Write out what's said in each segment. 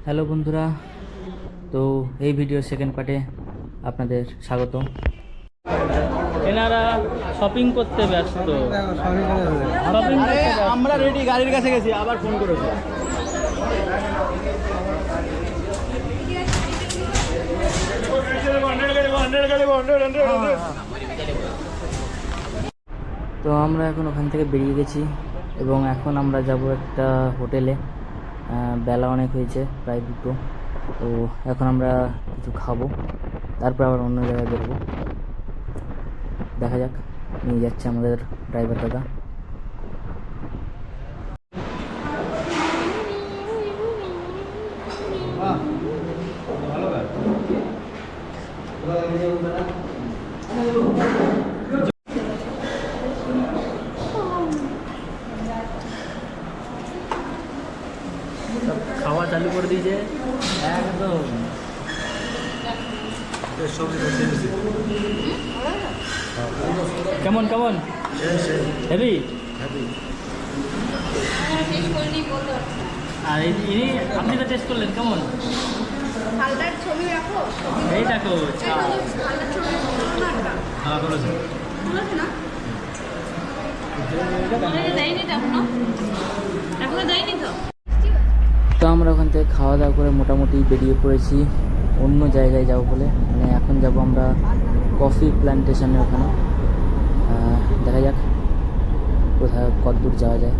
Hello বন্ধুরা, তো এই ভিডিওর সেকেন্ড পার্টে আপনাদের স্বাগত। এনারা শপিং করতে ব্যস্ত। আমরা রেডি, গাড়ির কাছে গেছি, আবার ফোন করেছি। তো আমরা এখন ওখান থেকে বেরিয়ে গেছি এবং এখন আমরা যাব একটা হোটেলে। বেলা অনেক হয়েছে, প্রায় 2টো। তো এখন আমরা কিছু খাবো, তারপর আবার অন্য জায়গায় বেরোবো। দেখা যাক, নিয়ে যাচ্ছে আমাদের ড্রাইভার দাদা। খাওয়া চালু করে দিয়েছে একদম। কেমন কেমন হেভি। আর ইনি আপনি তো টেস্ট করলেন, কেমন? এই দেখো তো আমরা ওখান থেকে খাওয়া দাওয়া করে মোটামুটি বেরিয়ে পড়েছি অন্য জায়গায় যাবো বলে। মানে এখন যাব আমরা কফি প্ল্যান্টেশনের ওখানে। দেখা যাক কোথায় কতদূর যাওয়া যায়।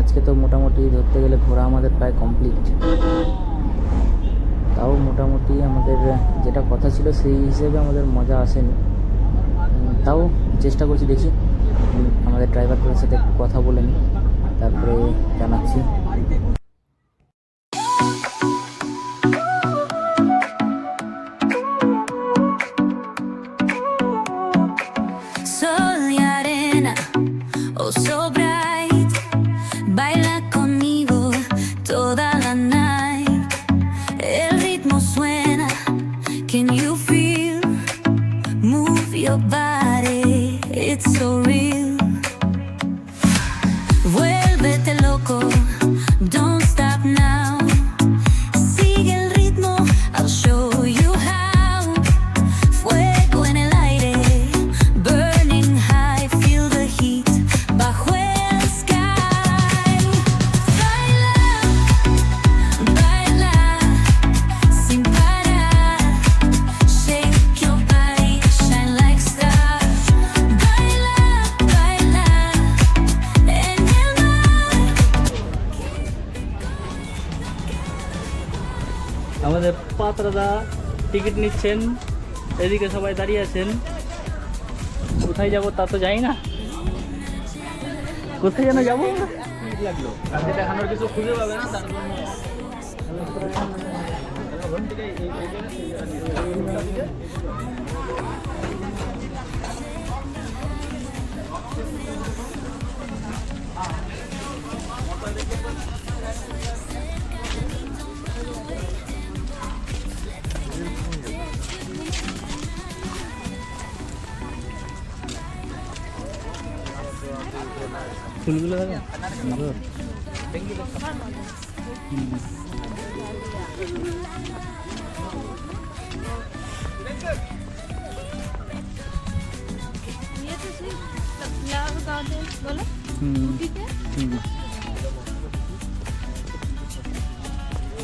আজকে তো মোটামুটি ধরতে গেলে ঘোরা আমাদের প্রায় কমপ্লিট। তাও মোটামুটি আমাদের যেটা কথা ছিল সেই হিসেবে আমাদের মজা আসেনি। তাও চেষ্টা করছি, দেখি আমাদের ড্রাইভারটার সাথে একটু কথা বলে নিই, তারপরে জানাচ্ছি। Your body, it's so real. Vuélvete loco, don't stop now. Sigue el ritmo, I'll show you how. Fuego en el aire, burning high, feel the heat bajo el sky. Baila, baila, sin parar. Shake your body, shine like stars. Baila, baila, en el mar. আমাদের পাত্রদা ticket নিচ্ছেন, এদিকে সবাই দাঁড়িয়ে আছেন। কোথায় যাব তা তো জানি না, কোথায় যেন যাবো। লাগলো কাছে দেখানোর কিছু খুঁজে পাবে না, তার জন্য ফুলগুলো দেখো সুন্দর।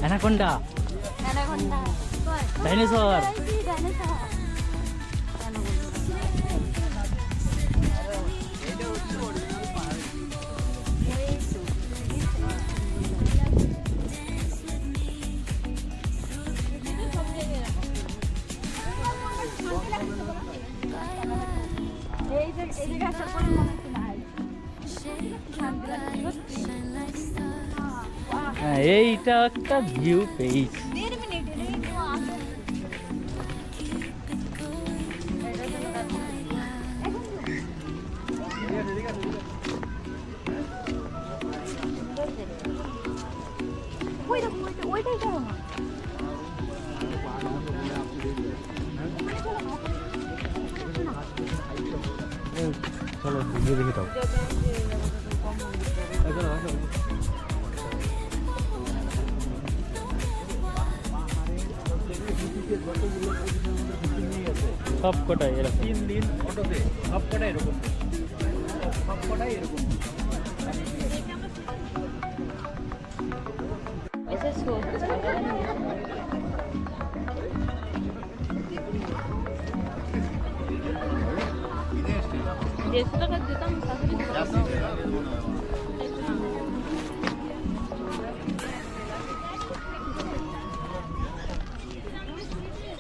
Anaconda, dinosaur. হ্যাঁ, এইটা একটা ভিউ পেয়েছি। চলো গিয়ে দেখে দাও। যতগুলো পজিশনের মধ্যে বুকিং নিয়ে গেছে সব কটাই এরকম। 3 দিন অটোতে সব কটাই এরকম, সব কটাই এরকম।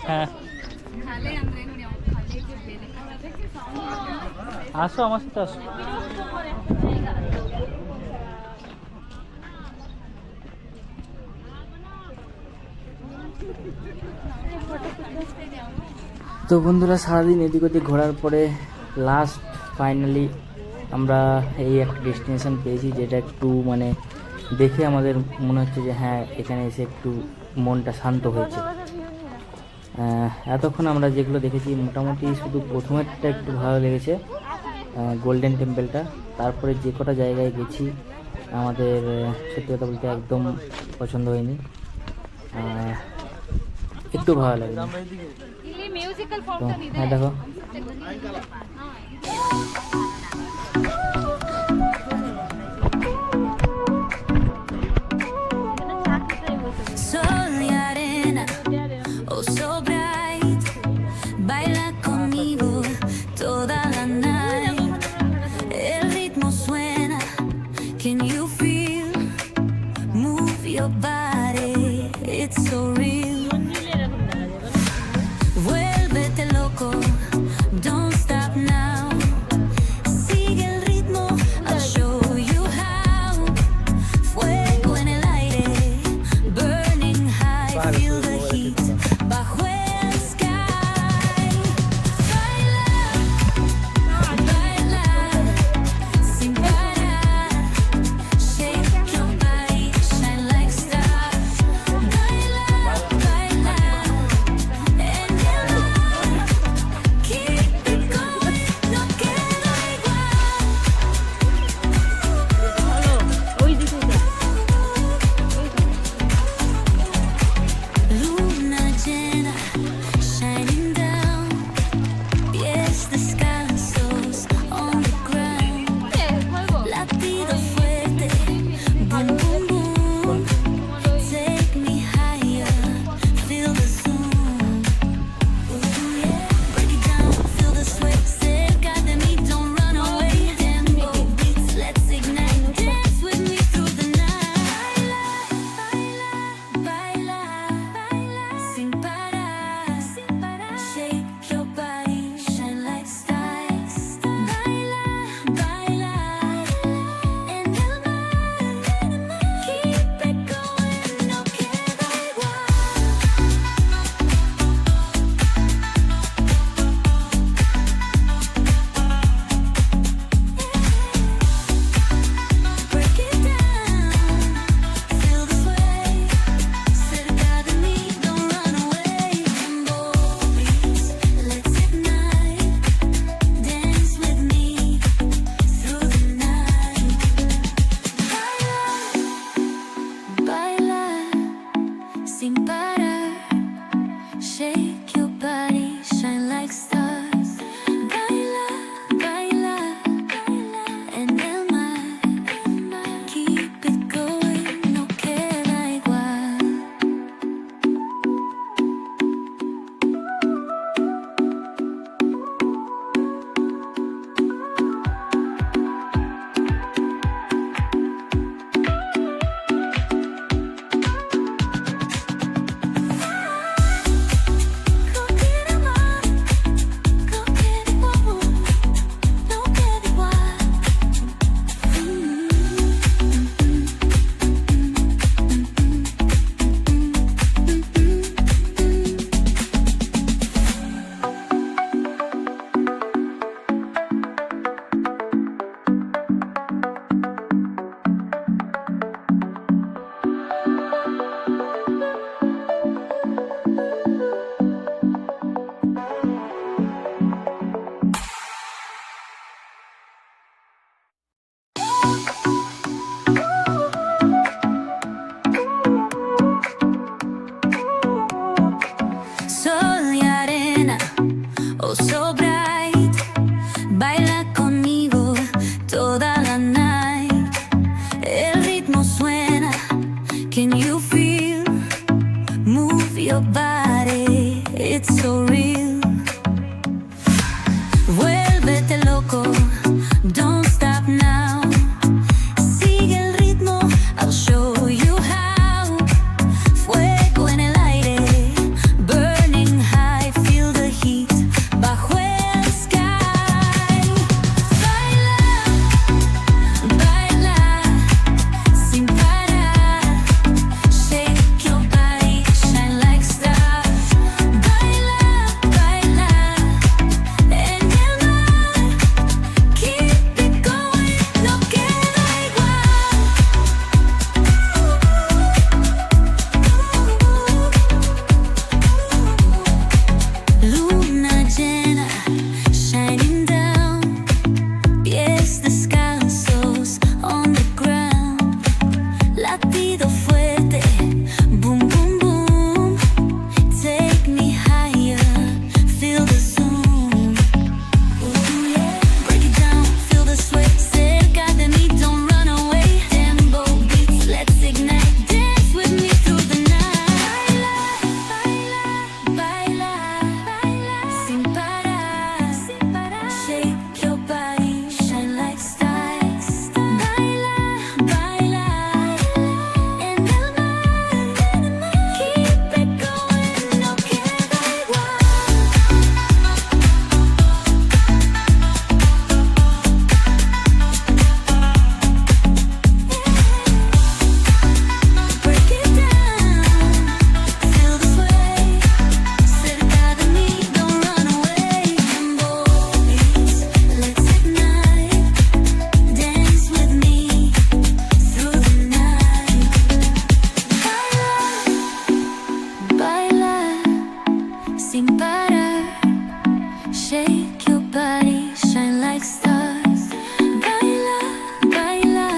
হ্যাঁ আসো আমার সাথে আসো। তো বন্ধুরা সারাদিন এদিক ওদিক ঘোরার পরে লাস্ট ফাইনালি আমরা এই একটা ডেস্টিনেশন পেয়েছি, যেটা একটু মানে দেখে আমাদের মনে হচ্ছে যে হ্যাঁ এখানে এসে একটু মনটা শান্ত হয়েছে। এতক্ষণ আমরা যেগুলো দেখেছি মোটামুটি শুধু প্রথমেরটা একটু ভালো লেগেছে, গোল্ডেন টেম্পলটা। তারপরে যে কটা জায়গায় গেছি আমাদের সত্যি কথা বলতে একদম পছন্দ হয়নি, একটু ভালো লাগে। তো হ্যাঁ দেখো Sol y arena, oh so bright. Baila conmigo toda la night. El ritmo suena, can you feel? Move your body, it's so real. Vuélvete loco, don't stop now. Sigue el ritmo, I'll show you how. Fuego en el aire, burning high, feel the heat bajo el sky. Baila, baila, sin parar. Shake your body, shine like stars. Baila, baila, en el mar. Keep it going, no queda igual. Luna llena, shining down. Pies descalzos on the ground. Latido fuerte, boom boom boom. Take me higher, feel the zoom. Ooh yeah, break it down, feel the sway. Cerca de mí, don't run away. Tempo beats, let's ignite. Dance with me through the night. Baila, baila, baila, sin parar, sin parar. Shake your body, shine like stars. Baila, baila, en el mar. Keep it going, no queda igual. Break it down, feel the sway. Cerca de mí, don't run away. Tempo beats, let's ignite. Dance with me through the night. Baila, baila, sin parar. Shake your body, shine like stars. Baila, baila, baila, en el mar. Keep it going, no queda igual. Can you feel? Move your body, it's so real. Vuélvete loco, don't stop now. Sigue el ritmo, I'll show you how. Fuego en el aire, burning high, feel the heat bajo el sky. Baila, baila, sin parar. Shake your body, shine like stars. Baila, baila, en el mar. Keep it going, no queda igual. Luna llena, shining down. Pies descalzos on the ground. Latido fuerte, boom, boom, boom. Take me higher, feel the zoom. Ooh, yeah. Break it down, feel the sway. Cerca de mí, don't run away. Tempo beats, let's ignite. Dance with me through the night. Baila, baila, baila, sin parar, sin parar. Shake your body, shine like stars. Baila, baila, en el mar. Keep it going, no queda igual. Break it down, feel the sway. Cerca de mí, don't run away. Boys, let's ignite. Dance with me through the night. Baila, sin parar. Shake your body, shine like stars. Baila, baila,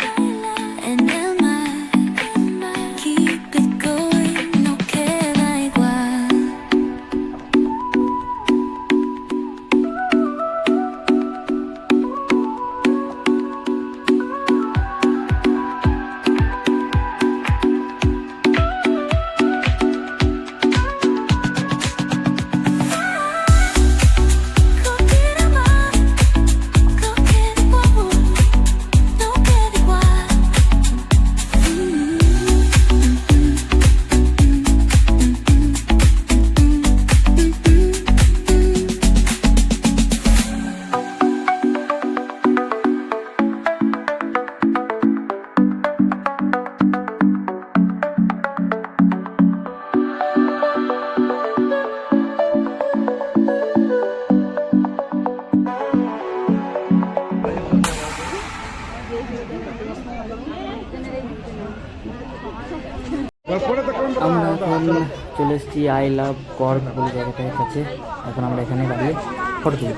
baila, en el mar. Keep it going, no queda igual. Go get 'em all, go get it all, no queda igual. আমরা এখন চলে এসেছি I love কর্গ বলে জায়গাটার কাছে। এখন আমরা এখানে দাঁড়িয়ে ফটো তুলি।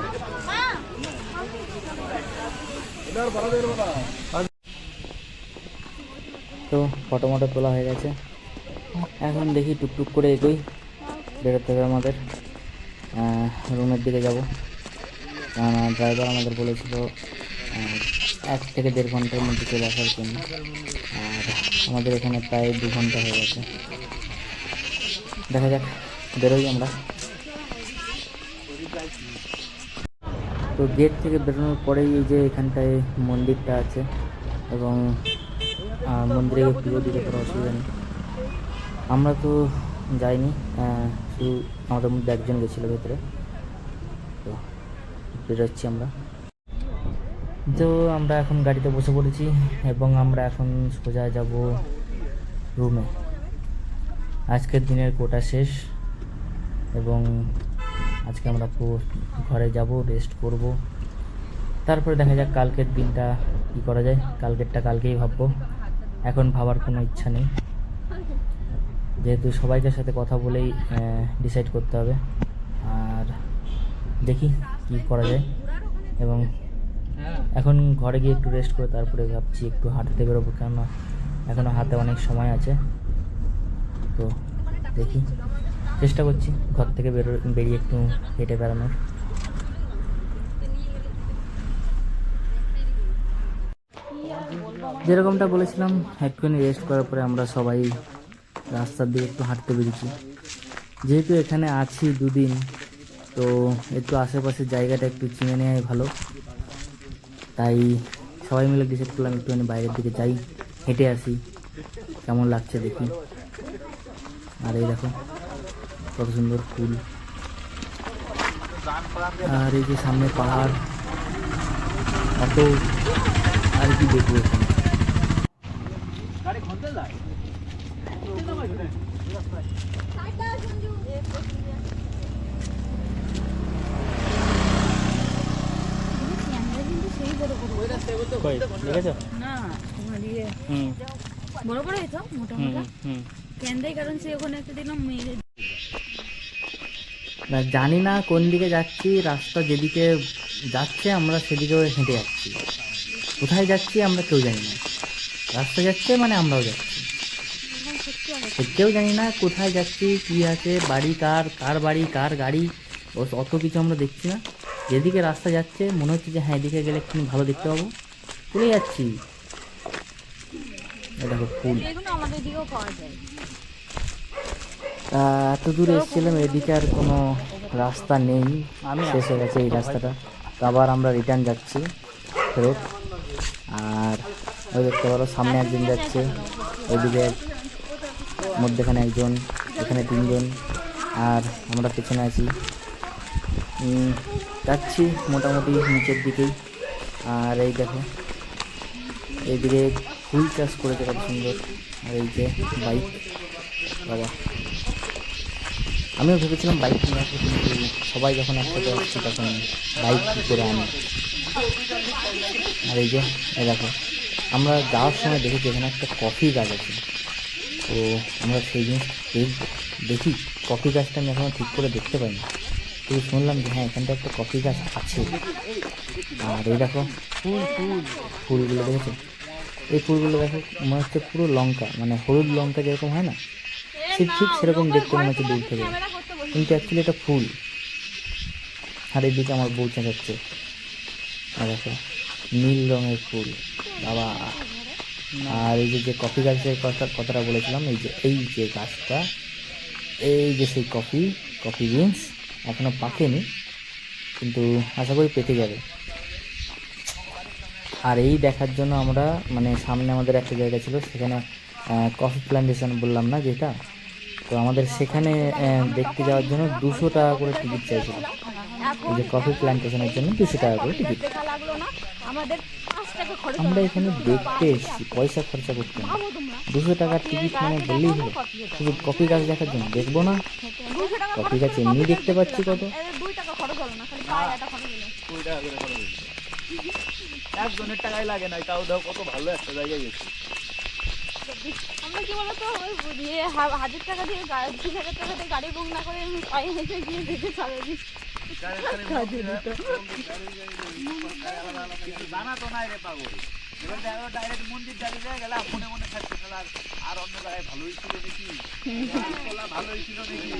তো ফটো মটো তোলা হয়ে গেছে, এখন দেখি টুকটুক করে এগোই, বেরোতে হবে আমাদের। রুমের দিকে যাব, ড্রাইভার আমাদের বলেছিল 1 থেকে 1.5 ঘন্টার মধ্যে চলে আসার জন্য, আর আমাদের এখানে প্রায় 2 ঘন্টা হয়ে গেছে। দেখা যাক, বেরোই আমরা। তো গেট থেকে বেরোনোর পরেই এই যে এখানটায় মন্দিরটা আছে, এবং মন্দিরে পুজো দিতে কোনো অসুবিধা নেই। আমরা তো যাইনি, শুধু আমাদের মধ্যে একজন গেছিলো ভেতরে। তো বেরোচ্ছি আমরা। তো আমরা এখন গাড়িতে বসে পড়েছি, এবং আমরা এখন সোজা যাব রুমে। আজকের দিনের কোটা শেষ, এবং আজকে আমরা ঘরে যাব, রেস্ট করব। তারপরে দেখা যাক কালকের দিনটা কী করা যায়। কালকেরটা কালকেই ভাববো, এখন ভাবার কোনো ইচ্ছা নেই, যেহেতু সবাইকার সাথে কথা বলেই ডিসাইড করতে হবে। আর দেখি কী করা যায়, এবং এখন ঘরে গিয়ে একটু রেস্ট করে তারপরে ভাবছি একটু হাঁটতে বেরোবো, কেননা এখনও হাতে অনেক সময় আছে। তো দেখি, চেষ্টা করছি ঘর থেকে বেরিয়ে একটু হেঁটে বেড়ানোর। যেরকমটা বলেছিলাম, একটুখানি রেস্ট করার পরে আমরা সবাই রাস্তার দিকে একটু হাঁটতে বেরিয়েছি। যেহেতু এখানে আছি দুদিন, তো একটু আশেপাশের জায়গাটা একটু চিনে নেওয়াই ভালো, তাই সবাই মিলে ডিসাইড করলাম একটুখানি বাইরের দিকে যাই, হেঁটে আসি, কেমন লাগছে দেখি। আর এই দেখো কত সুন্দর ফুল, আর এই যে সামনে পাহাড়, কত আর কি দেখবো এখানে। গাড়ি ঘন্টা যায় দেখেছো? না তোমার ইয়ে হুম বড় বড় হয়েছে মোটা মোটা হুম। কেন দেয়, কারণ সে ওখানে একটা দিলাম মেয়ে না, জানি না কোন দিকে যাচ্ছি, রাস্তা যেদিকে যাচ্ছে আমরা সেদিকে হেঁটে যাচ্ছি, কোথায় যাচ্ছি আমরা কেউ জানি না। রাস্তা যাচ্ছে মানে আমরাও যাচ্ছি, কেউ জানি না কোথায় যাচ্ছি, কি আছে, বাড়ি কার, কার বাড়ি, কার গাড়ি, অত কিছু আমরা দেখছি না। যেদিকে রাস্তা যাচ্ছে মনে হচ্ছে যে হ্যাঁ এদিকে গেলে একটু ভালো দেখতে পাবো, চলে যাচ্ছি। এই দেখো ফুল। এগুলো আমাদের দিকেও পাওয়া যায়। এত দূর এসেছিলাম, এদিকে আর কোনো রাস্তা নেই, শেষ হয়ে গেছে এই রাস্তাটা। তো আবার আমরা রিটার্ন যাচ্ছি ফেরত। আর ওই দেখতে পারো সামনে একজন যাচ্ছে, ওইদিকে মধ্যেখানে একজন, এখানে তিনজন, আর আমরা পেছনে আছি। যাচ্ছি মোটামুটি নিচের দিকেই। আর এই দেখো এইদিকে ফুল চাষ করেছে কত সুন্দর। আর এই যে বাইক, বাবা আমিও ভেবেছিলাম বাইক নিয়ে আসবো, কিন্তু সবাই যখন একসাথে আসছে তখন বাইক কী করে আনি। আর এই যে এই দেখো আমরা যাওয়ার সময় দেখেছি এখানে একটা কফি গাছ আছে, তো আমরা সেই জিনিস দেখি। কফি গাছটা আমি এখনও ঠিক করে দেখতে পাইনি, তো শুনলাম যে হ্যাঁ এখানটা একটা কফি গাছ আছে। আর এই দেখো ফুলগুলো দেখেছো, এই ফুলগুলো দেখো মনে হচ্ছে পুরো লঙ্কা, মানে হলুদ লঙ্কা যেরকম হয় না, ঠিক সেরকম দেখতে মনে হচ্ছে দূর থেকে, কিন্তু অ্যাকচুয়ালি এটা ফুল। আর এইদিকে আমার বউ চেঁচাচ্ছে, আর দেখো নীল রঙের ফুল, বাবা। আর এই যে কফি গাছের কথাটা বলেছিলাম, এই যে গাছটা, এই যে সেই কফি বিনস এখনো পাকেনি, কিন্তু আশা করি পেকে যাবে। আর এই দেখার জন্য আমরা মানে সামনে আমাদের একটা জায়গা ছিল, সেখানে কফি প্ল্যান্টেশন বললাম না যেটা, তো আমাদের সেখানে দেখতে যাওয়ার জন্য 200 টাকা করে টিকিট চাইছিল। এই যে কফি প্ল্যান্টেশনের জন্য 200 টাকা করে টিকিট। আমরা এখানে দেখতে এসেছি, পয়সা খরচা করতে না। 200 টাকার টিকিট মানে বললেই হলো, শুধু কফি গাছ দেখার জন্য দেখবো না? কফি গাছ এমনি দেখতে পাচ্ছি কত। 2 টাকা করে খরচ হয়েছে। একজনের টাকাই লাগে না, তাও দাও কত ভালো একটা জায়গায় গেছি। আমরা কি বলতো ওই 1000 টাকা দিয়ে 2000 টাকা দিয়ে গাড়ি বুক না করে আমি পায়ে হেঁটে গিয়ে দেখে চলে দিচ্ছি। জানা তো নাই রে পাগল, এবার দেখো ডাইরেক্ট মন্দির জায়গায় গেলাম, মনে মনে থাকছে আর অন্য জায়গায় ভালোই ছিল নাকি, ভালোই ছিল নাকি,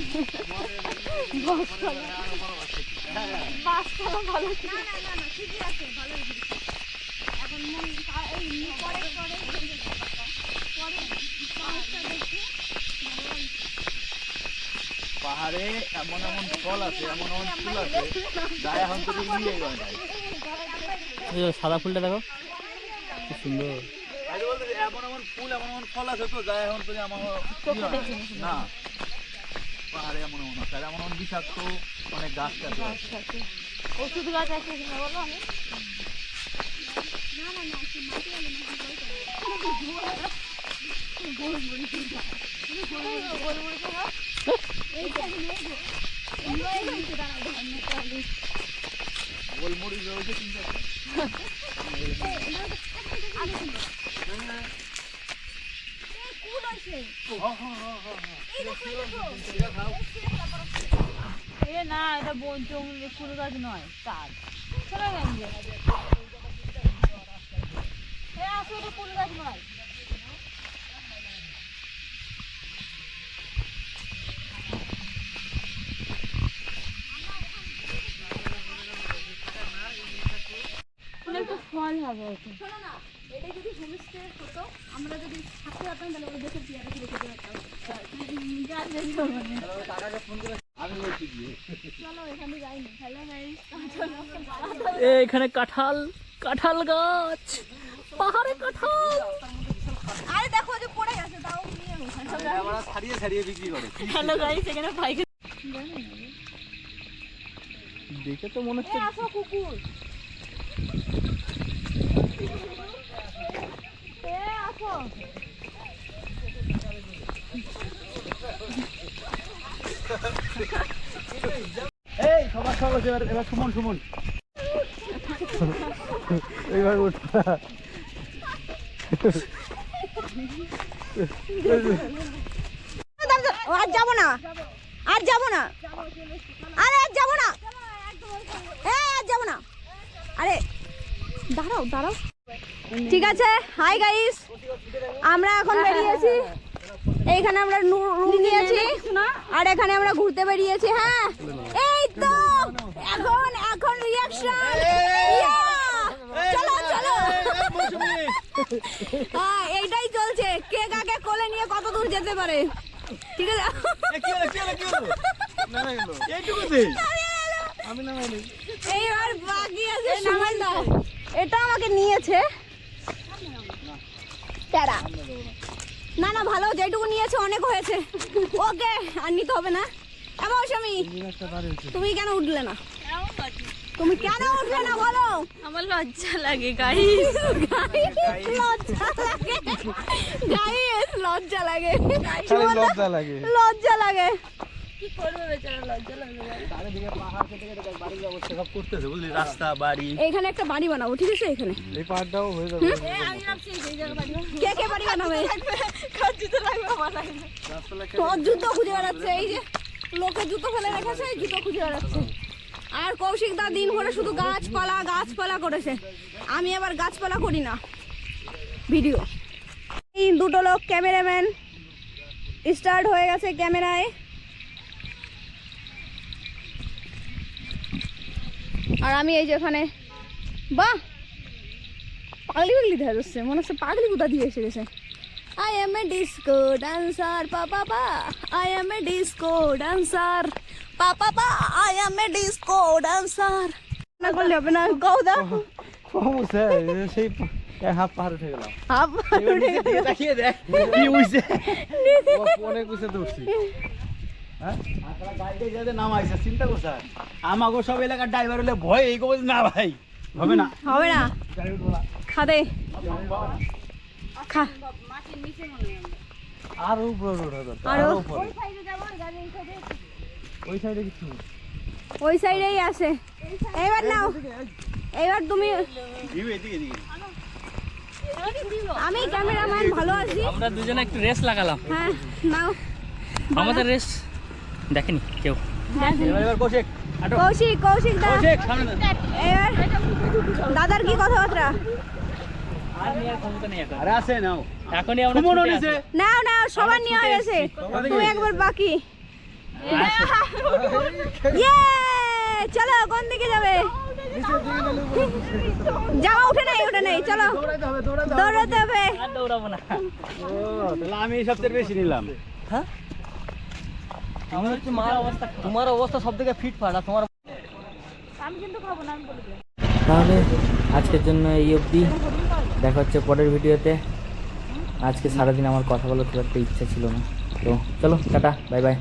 বাসটা ভালো ছিল। না ঠিকই আছে, ভালোই ছিল। এখন পরে পাহাড়ে এমন এমন ফল আছে, এমন এমন ফুল আছে, যা এখন তো নিয়ে যায়। সাদা ফুলটা দেখো কি সুন্দর। এমন এমন ফুল, এমন এমন ফল আছে তো যা এখন তো আমার না। পাহাড়ে এমন এমন আছে, আর এমন এমন বিষাক্ত অনেক গাছ আছে। ওষুধ গাছ আছে বলো আমি গোলমরিচ রয়েছে 3-4টা। না এটা জঙ্গলি ফুল গাছ নয়, তার চলে গেছে। আসলে এটা ফুল গাছ নয়। একটু ফল হবে। শোনো না, এটা যদি হোমস্টে হতো, আমরা যদি থাকতে পারতাম তাহলে ওই দেশের পেয়ারা কিনে খেতে পারতাম। গাছ বেশি হবে না। চলো এখানে যাইনি। হ্যালো গাইস, এখানে কাঁঠাল গাছ, পাহাড়ে কাঁঠাল। আরে দেখো যে পড়ে গেছে, তাও নিয়ে আমি। আমরা ছাড়িয়ে ছাড়িয়ে বিক্রি করে। হ্যালো গাইস, এখানে পাইকারি দেখে তো মনে হচ্ছে আসো কুকুর। আসো। এই সবার সব আছে, এবার সুমন এইবার উঠ। আর যাবো না, আর যাবো না, আরে আর যাবো না, আর যাবো না, আরে দাঁড়াও দাঁড়াও। ঠিক আছে, হাই গাইস, আমরা এখন বেরিয়েছি। এইখানে আমরা রুম নিয়েছি আর এখানে আমরা ঘুরতে বেরিয়েছি। হ্যাঁ এই তো এখন রিঅ্যাকশন। চলো চলো, হ্যাঁ এইটাই চলছে, কে কাকে কোলে নিয়ে কত দূর যেতে পারে। ঠিক আছে, এইবার বাকি আছে সামান্য। এটা আমাকে নিয়েছে প্যারা। না না ভালো, যেটুকু নিয়েছে অনেক হয়েছে। ওকে, আর নিতে হবে না। এমন স্বামী, তুমি কেন উঠলে না? তুমি কেন উঠলে না বলো? আমার লজ্জা লাগে গাইস। লজ্জা লাগে গাইস, লজ্জা লাগে, লজ্জা লাগে। লজ্জা লাগে। কি করবে বেচারা, লজ্জা লাগে। চারিদিকে পাহাড় কেটে কেটে বাড়ির অবস্থা সব করতেছে, বুঝলি, রাস্তা বাড়ি। এখানে একটা বাড়ি বানাবো, ঠিক আছে? এখানে এই পাহাড়টাও হয়ে যাবে। আমি ভাবছি এই জায়গা বাড়ি কে কে বাড়ি বানাবে? জুতো লাগবে আমার লাগবে। তোর জুতো খুঁজে বেড়াচ্ছে, এই যে লোকে জুতো ফেলে রেখেছে, এই জুতো খুঁজে বেড়াচ্ছে। আর কৌশিক দা দিন ভরে শুধু গাছপালা করেছে। আমি আবার গাছপালা করি না, ভিডিও। এই দুটো লোক ক্যামেরাম্যান স্টার্ট হয়ে গেছে ক্যামেরায়। আর আমি এই যে এখানে, বাহ পাগলি দেখা যাচ্ছে, মনে হচ্ছে পাগলি কোথা দিয়ে এসে গেছে। I am a disco dancer, pa pa pa. I am a disco dancer, pa pa pa. I am a disco dancer. না করলে হবে না, গাও দাও। সমস্যা সেই হাফ পাহাড় উঠে গেলাম। হাফ উঠে গেছে। দেখিয়ে দেখ কি হইছে, অনেক কিছু তো উঠছি। হ্যাঁ আপনারা গাড়িতে যাতে নামাইছে, চিন্তা করছ আমাগো সব এলাকার ড্রাইভার হলে ভয় এই কবল না ভাই, হবে না, হবে না, গাড়ি উঠবো খা দে, খা। আরো উপরে ওঠা দরকার, আরো আরো উপরে। ওই সাইডে কিছু নেই, ওই সাইডেই আছে। এবার নাও, এবার তুমি। ভিউ এদিকে এদিকে। আমি ক্যামেরাম্যান ভালো আছি। আমরা দুজনে একটু রেস লাগালাম। হ্যাঁ নাও, আমাদের রেস দেখেনি কেউ। এবার কৌশিক আটো, কৌশিক দা, কৌশিক সামনে দে। এবার দাদার কি কথাবার্তা? আর নিয়ে ক্ষমতা নেই এখন। আরে আছে নাও, এখনই আমরা সুমনও ছুটে নিছে। আসি। নাও নাও, সবার নিয়ে হয়ে গেছে, তুমি একবার বাকি। ইয়ে, চলো কোন দিকে যাবে? যাওয়া উঠে নেই, চলো দৌড়াইতে হবে, দৌড়াতে হবে। আর দৌড়াবো না। ও তাহলে আমি সবচেয়ে বেশি নিলাম। হ্যাঁ আমার হচ্ছে মার অবস্থা, তোমার অবস্থা সব থেকে ফিট ফাট, আর তোমার আমি কিন্তু খাবো না, আমি বলে দিলাম। তাহলে আজকের জন্য এই অবধি, দেখা হচ্ছে পরের ভিডিওতে। আজকে সারাদিন আমার কথা বলার খুব একটা ইচ্ছা ছিল না, তো চলো টাটা, বাই বাই।